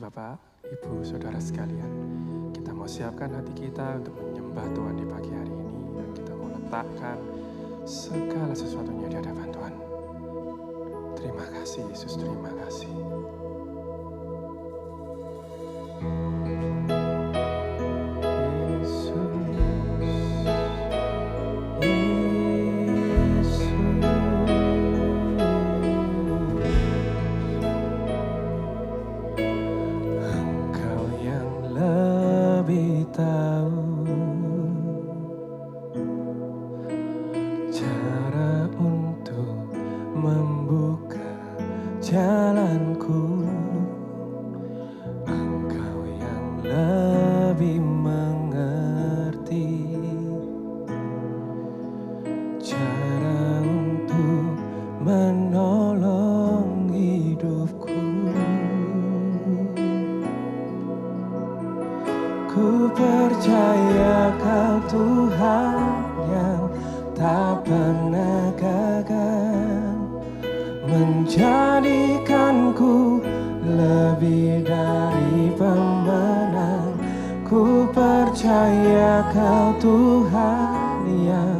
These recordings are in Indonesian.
Bapak, Ibu, Saudara sekalian. Kita mau siapkan hati kita untuk menyembah Tuhan di pagi hari ini. Dan kita mau letakkan segala sesuatunya di hadapan Tuhan. Terima kasih Yesus, terima kasih. Jalanku, Engkau yang lebih mengerti cara untuk menolong hidupku. Ku percaya Kau Tuhan yang tak pernah gagal, menjadikanku lebih dari pemenang. Ku percaya Kau Tuhan yang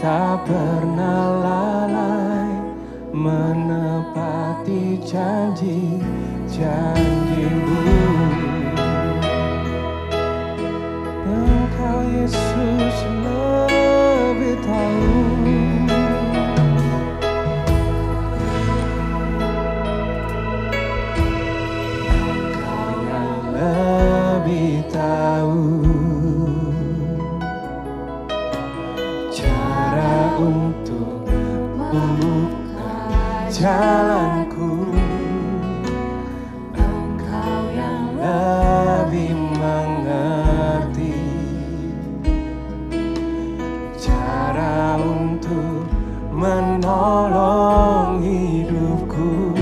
tak pernah lalai, menepati janji-janji-Mu. Engkau Yesus lebih tahu. Cara untuk membuka jalanku, Engkau yang lebih mengerti cara untuk menolong hidupku.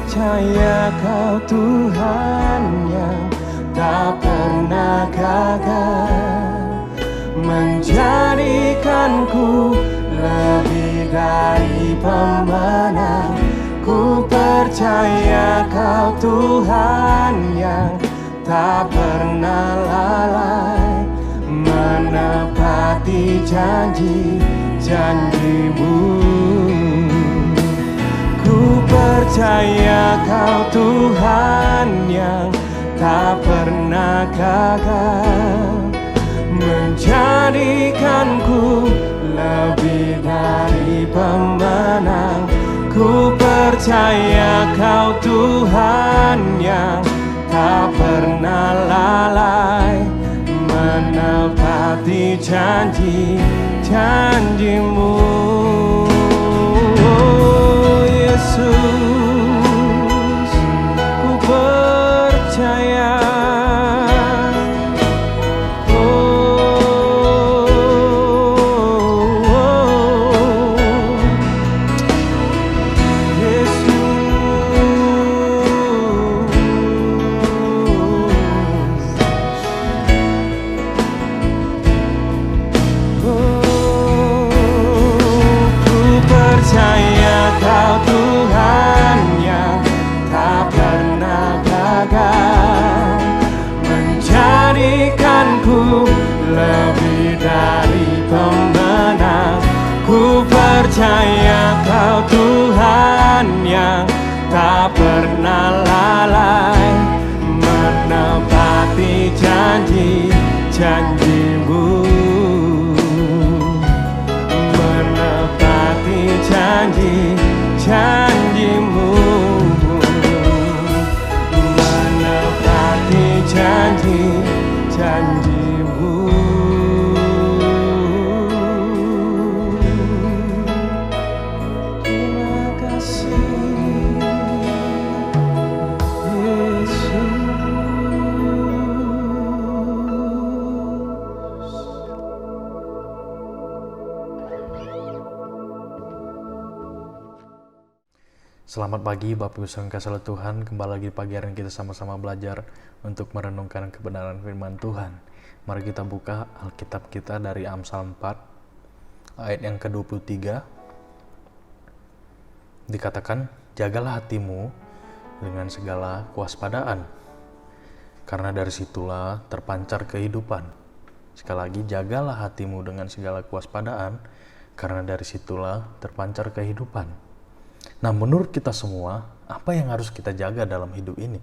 Percaya Kau Tuhan yang tak pernah gagal, menjadikanku lebih dari pemenang. Ku percaya Kau Tuhan yang tak pernah lalai, menepati janji-janji-Mu. Ku percaya Kau Tuhan yang tak pernah gagal, menjadikanku lebih dari pemenang. Ku percaya Kau Tuhan yang tak pernah lalai, menepati janji-janji-Mu. Oh Yesus, ku percaya. Lebih dari pemenang. Ku percaya Kau Tuhan yang tak pernah lalai, menepati janji-janji-Mu, menepati janji-janji-Mu, menepati janji-janji-Mu. Selamat pagi Bapak Ibu yang kasih Tuhan. Kembali lagi di pagi hari ini kita sama-sama belajar untuk merenungkan kebenaran firman Tuhan. Mari kita buka Alkitab kita dari Amsal 4 ayat yang ke-23. Dikatakan, jagalah hatimu dengan segala kewaspadaan. Karena dari situlah terpancar kehidupan. Sekali lagi, jagalah hatimu dengan segala kewaspadaan, karena dari situlah terpancar kehidupan. Nah, menurut kita semua, apa yang harus kita jaga dalam hidup ini?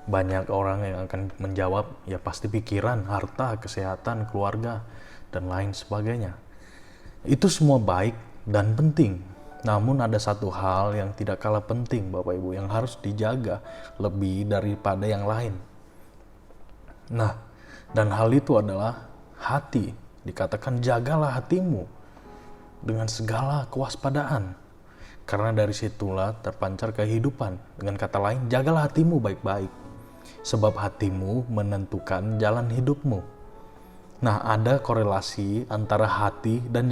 Banyak orang yang akan menjawab, ya pasti pikiran, harta, kesehatan, keluarga, dan lain sebagainya. Itu semua baik dan penting. Namun ada satu hal yang tidak kalah penting, Bapak Ibu, yang harus dijaga lebih daripada yang lain. Nah, dan hal itu adalah hati. Dikatakan jagalah hatimu dengan segala kewaspadaan, karena dari situlah terpancar kehidupan. Dengan kata lain, jagalah hatimu baik-baik, sebab hatimu menentukan jalan hidupmu. Nah, ada korelasi antara hati dan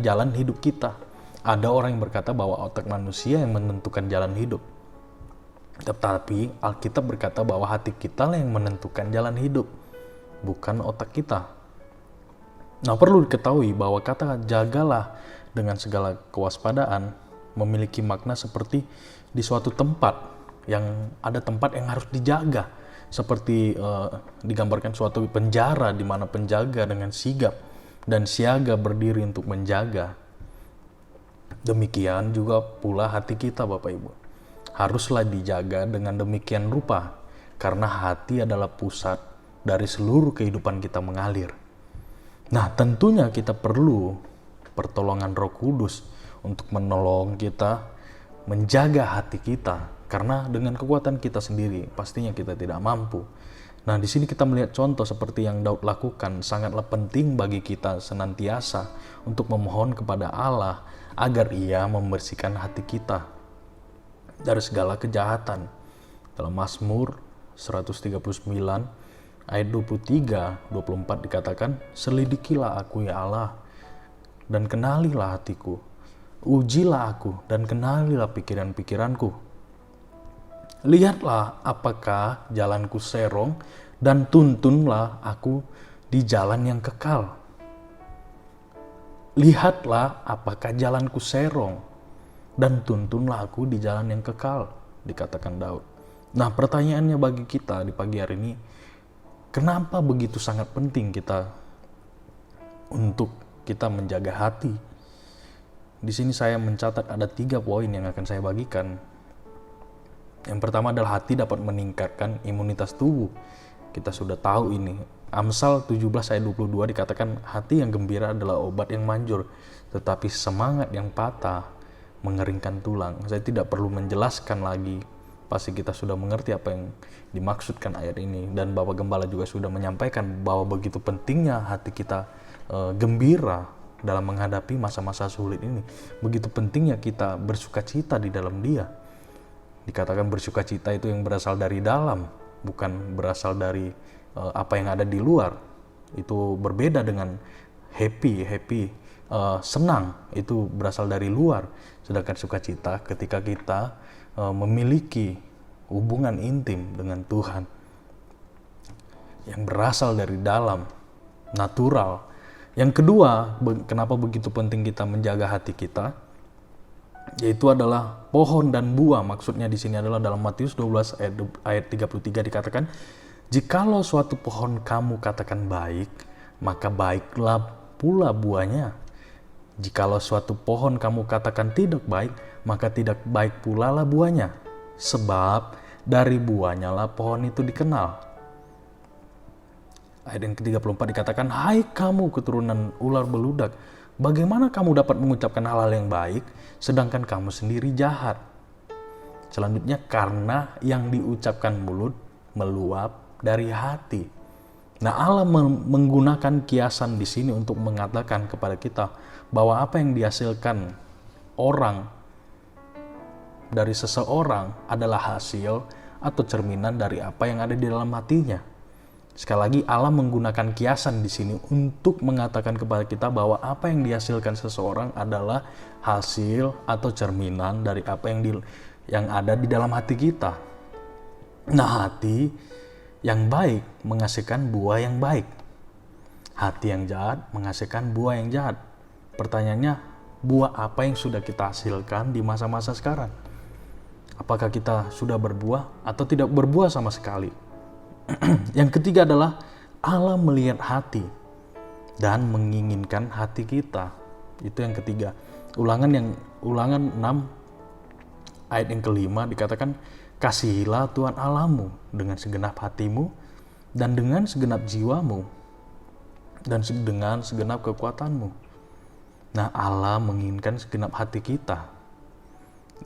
jalan hidup kita. Ada orang yang berkata bahwa otak manusia yang menentukan jalan hidup, tetapi Alkitab berkata bahwa hati kita lah yang menentukan jalan hidup, bukan otak kita. Nah, perlu diketahui bahwa kata jagalah dengan segala kewaspadaan memiliki makna seperti di suatu tempat, yang ada tempat yang harus dijaga. Seperti digambarkan suatu penjara di mana penjaga dengan sigap dan siaga berdiri untuk menjaga. Demikian juga pula hati kita, Bapak Ibu. Haruslah dijaga dengan demikian rupa, karena hati adalah pusat dari seluruh kehidupan kita mengalir. Nah, tentunya kita perlu pertolongan Roh Kudus untuk menolong kita menjaga hati kita, karena dengan kekuatan kita sendiri pastinya kita tidak mampu. Nah, di sini kita melihat contoh seperti yang Daud lakukan. Sangatlah penting bagi kita senantiasa untuk memohon kepada Allah agar Ia membersihkan hati kita dari segala kejahatan. Dalam Mazmur 139 ayat 23-24 dikatakan, "Selidikilah aku ya Allah, dan kenalilah hatiku. Ujilah aku dan kenalilah pikiran-pikiranku. Lihatlah apakah jalanku serong, dan tuntunlah aku di jalan yang kekal." Lihatlah apakah jalanku serong, dan tuntunlah aku di jalan yang kekal, dikatakan Daud. Nah, pertanyaannya bagi kita di pagi hari ini, kenapa begitu sangat penting untuk kita menjaga hati? Di sini saya mencatat ada 3 poin yang akan saya bagikan. Yang pertama adalah hati dapat meningkatkan imunitas tubuh. Kita sudah tahu ini. Amsal 17 ayat 22 dikatakan, "Hati yang gembira adalah obat yang manjur, tetapi semangat yang patah mengeringkan tulang." Saya tidak perlu menjelaskan lagi. Pasti kita sudah mengerti apa yang dimaksudkan ayat ini. Dan Bapak Gembala juga sudah menyampaikan bahwa begitu pentingnya hati kita gembira dalam menghadapi masa-masa sulit ini. Begitu pentingnya kita bersukacita di dalam Dia. Dikatakan bersukacita itu yang berasal dari dalam, bukan berasal dari apa yang ada di luar. Itu berbeda dengan happy, senang, itu berasal dari luar. Sedangkan sukacita ketika kita memiliki hubungan intim dengan Tuhan yang berasal dari dalam, natural. Yang kedua, kenapa begitu penting kita menjaga hati kita? Yaitu adalah pohon dan buah. Maksudnya di sini adalah dalam Matius 12 ayat 33 dikatakan, "Jikalau suatu pohon kamu katakan baik, maka baiklah pula buahnya. Jikalau suatu pohon kamu katakan tidak baik, maka tidak baik pula lah buahnya. Sebab dari buahnya lah pohon itu dikenal." Ayat yang ke-34 dikatakan, "Hai kamu keturunan ular beludak, bagaimana kamu dapat mengucapkan hal-hal yang baik, sedangkan kamu sendiri jahat?" Selanjutnya, karena yang diucapkan mulut meluap dari hati. Nah, Allah menggunakan kiasan di sini untuk mengatakan kepada kita bahwa apa yang dihasilkan orang dari seseorang adalah hasil atau cerminan dari apa yang ada di dalam hatinya. Sekali lagi, Allah menggunakan kiasan di sini untuk mengatakan kepada kita bahwa apa yang dihasilkan seseorang adalah hasil atau cerminan dari apa yang ada di dalam hati kita. Nah, hati yang baik menghasilkan buah yang baik. Hati yang jahat menghasilkan buah yang jahat. Pertanyaannya, buah apa yang sudah kita hasilkan di masa-masa sekarang? Apakah kita sudah berbuah atau tidak berbuah sama sekali? Yang ketiga adalah Allah melihat hati dan menginginkan hati kita. Itu yang ketiga. Ulangan 6 ayat yang kelima dikatakan, kasihilah Tuhan Allahmu dengan segenap hatimu dan dengan segenap jiwamu dan dengan segenap kekuatanmu. Nah, Allah menginginkan segenap hati kita.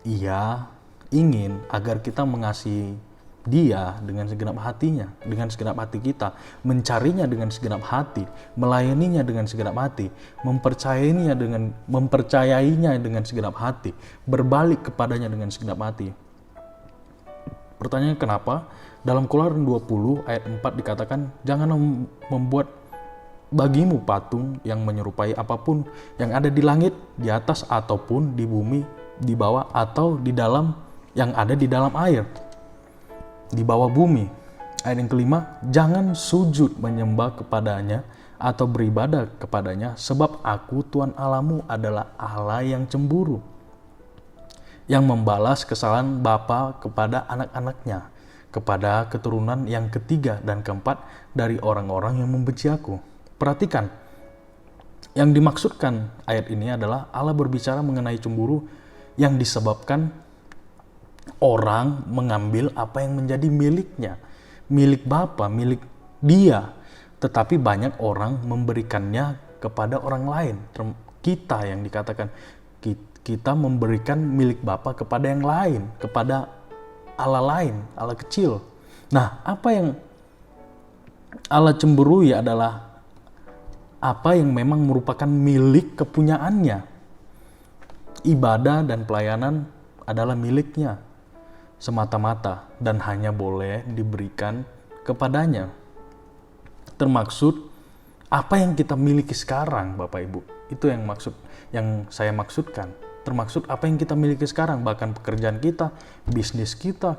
Ia ingin agar kita mengasihi Dia dengan segenap hatinya, dengan segenap hati kita, mencarinya dengan segenap hati, melayaninya dengan segenap hati, mempercayainya dengan segenap hati, berbalik kepadanya dengan segenap hati. Pertanyaannya kenapa? Dalam Keluaran 20 ayat 4 dikatakan, janganlah membuat bagimu patung yang menyerupai apapun yang ada di langit, di atas, ataupun di bumi, di bawah, atau di dalam yang ada di dalam air, di bawah bumi. Ayat yang kelima, jangan sujud menyembah kepadanya atau beribadah kepadanya, sebab aku Tuhan Allahmu adalah Allah yang cemburu, yang membalas kesalahan bapa kepada anak-anaknya, kepada keturunan yang ketiga dan keempat dari orang-orang yang membenci aku. Perhatikan, yang dimaksudkan ayat ini adalah Allah berbicara mengenai cemburu yang disebabkan orang mengambil apa yang menjadi miliknya, milik Bapa, milik Dia, tetapi banyak orang memberikannya kepada orang lain. Kita yang dikatakan kita memberikan milik Bapa kepada yang lain, kepada Allah lain, Allah kecil. Nah, apa yang Allah cemburui adalah apa yang memang merupakan milik kepunyaannya. Ibadah dan pelayanan adalah miliknya semata-mata dan hanya boleh diberikan kepadanya. Termaksud apa yang kita miliki sekarang, Bapak Ibu. Itu yang saya maksudkan. Termaksud apa yang kita miliki sekarang, bahkan pekerjaan kita, bisnis kita,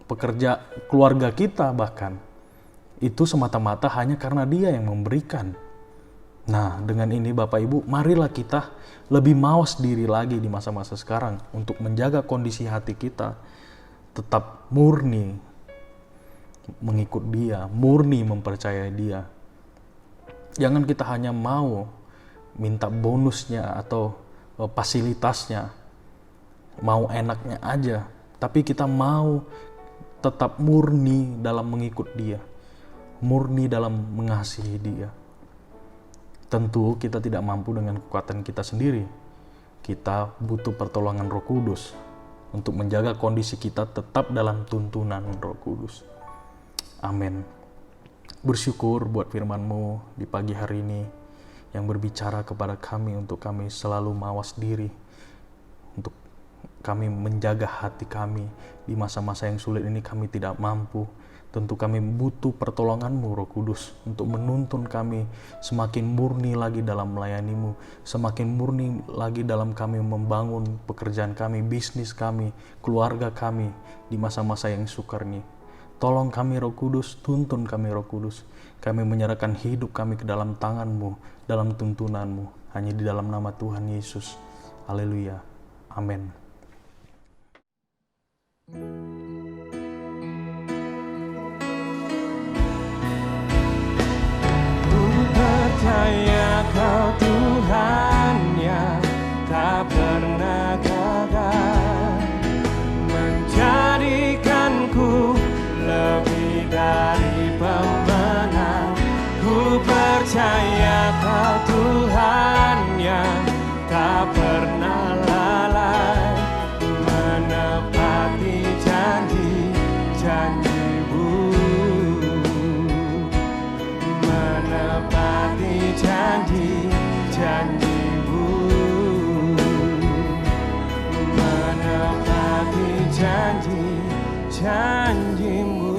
pekerja keluarga kita bahkan. Itu semata-mata hanya karena Dia yang memberikan. Nah, dengan ini Bapak Ibu, marilah kita lebih mawas diri lagi di masa-masa sekarang untuk menjaga kondisi hati kita tetap murni mengikut Dia, murni mempercayai Dia. Jangan kita hanya mau minta bonusnya atau fasilitasnya, mau enaknya aja, tapi kita mau tetap murni dalam mengikut Dia, murni dalam mengasihi Dia. Tentu kita tidak mampu dengan kekuatan kita sendiri. Kita butuh pertolongan Roh Kudus untuk menjaga kondisi kita tetap dalam tuntunan Roh Kudus. Amin. Bersyukur buat firman-Mu di pagi hari ini yang berbicara kepada kami untuk kami selalu mawas diri, untuk kami menjaga hati kami di masa-masa yang sulit ini. Kami tidak mampu. Tentu kami butuh pertolongan-Mu, Roh Kudus, untuk menuntun kami semakin murni lagi dalam melayani-Mu, semakin murni lagi dalam kami membangun pekerjaan kami, bisnis kami, keluarga kami di masa-masa yang sukar ini. Tolong kami, Roh Kudus, tuntun kami, Roh Kudus. Kami menyerahkan hidup kami ke dalam tangan-Mu, dalam tuntunan-Mu, hanya di dalam nama Tuhan Yesus. Haleluya. Amin. Percaya Kau Tuhan yang tak pernah gagal, menjadikanku lebih dari pemenang. Ku percaya Kau Tuhan yang tak pernah lalai, menepati janji-janji-Mu, menepati janji-janji-Mu, menepati janji-janji-Mu.